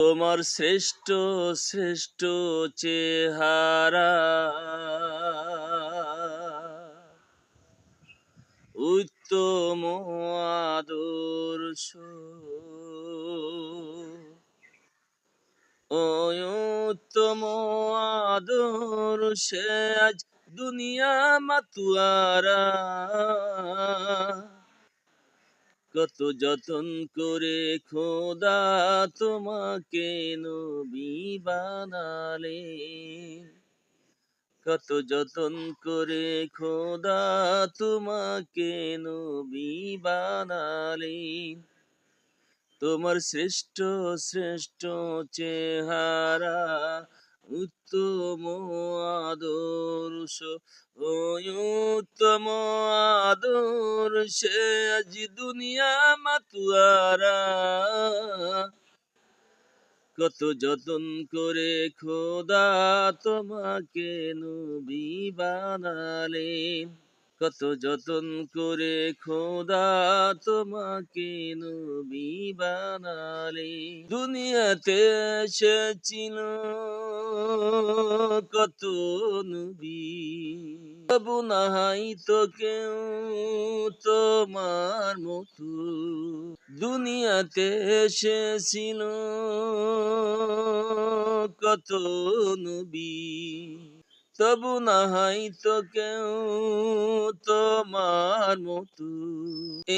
তোমার শ্রেষ্ঠ শ্রেষ্ঠ চেহারা উত্তম আদর্শ ওই উত্তম আদর্শে আজ দুনিয়া মাতুয়ারা কত যতন করে খোদা তোমাকে নবী বানালে কত যতন করে খোদা তোমাকে নবী বানালে তোমার শ্রেষ্ঠ শ্রেষ্ঠ চেহারা উত্তম আদর্শ ওই উত্তম আদর্শে আজ দুনিয়া মাতুয়ারা কত যতন করে খোদা তোমাকে নবী বানালে কত যতন করে খোদা তোমাকে নবী বানালে দুনিয়াতে এসেছিল কত নবী তবু নাই তো কেউ তোমার মতো দুনিয়াতে এসেছিল কত নবী তবু নাই তো কেউ তোমার মতো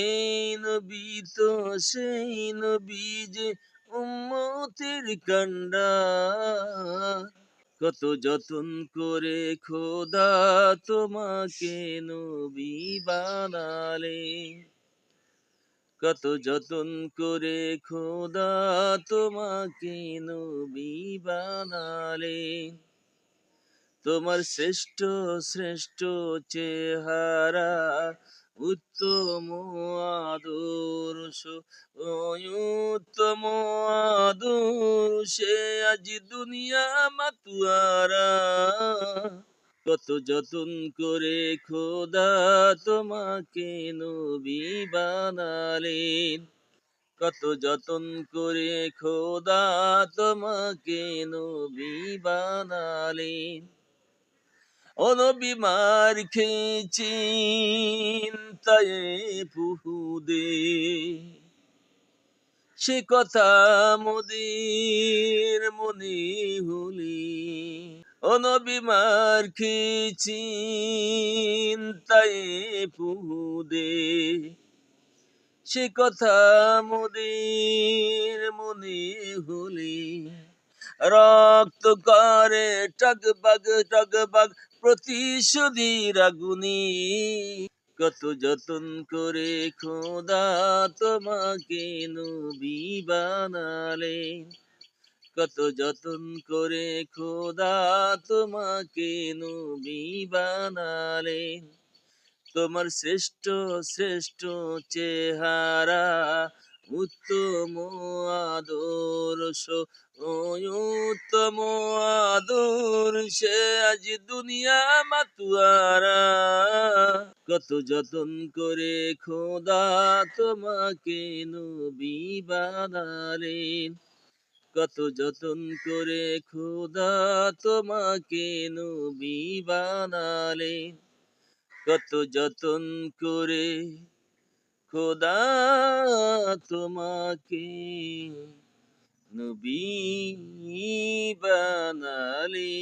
এই নবী তো সেই নবী যে উম্মতের কান্ডার কত যতন করে খোদা তোমাকে নবী বানালে কত যতন করে খোদা তোমাকে নবী বানালে তোমার শ্রেষ্ঠ শ্রেষ্ঠ চেহারা উত্তম আদর্শ ওই উত্তম আদর্শে আজ দুনিয়া মাতুয়ারা কত যতন করে খোদা তোমাকে নবী বানালেন কত যতন করে খোদা তোমাকে নবী বানালেন ও নবী মার খেয়েছেন তাই ফুহুদে সে কথা মোদের মনে হলি ও নবী মার খেয়েছেন তাই ফুহুদে সে কথা মোদের মনে হলি রক্ত করে টগবগ টগবগ প্রতিশোধীর আগুনি কত যতন করে খোদা তোমাকে নবী বানালে কত যতন করে খোদা তোমাকে নবী বানালে তোমার শ্রেষ্ঠ শ্রেষ্ঠ চেহারা উত্তম আদর্শ ওই উত্তম আদর্শে আজ দুনিয়া মাতুয়ারা কত যতন করে খোদা তোমাকে নবী বানালেন কত যতন করে খোদা তোমাকে নবী বানালেন কত যতন করে খোদা তোমাকে নবী বানালে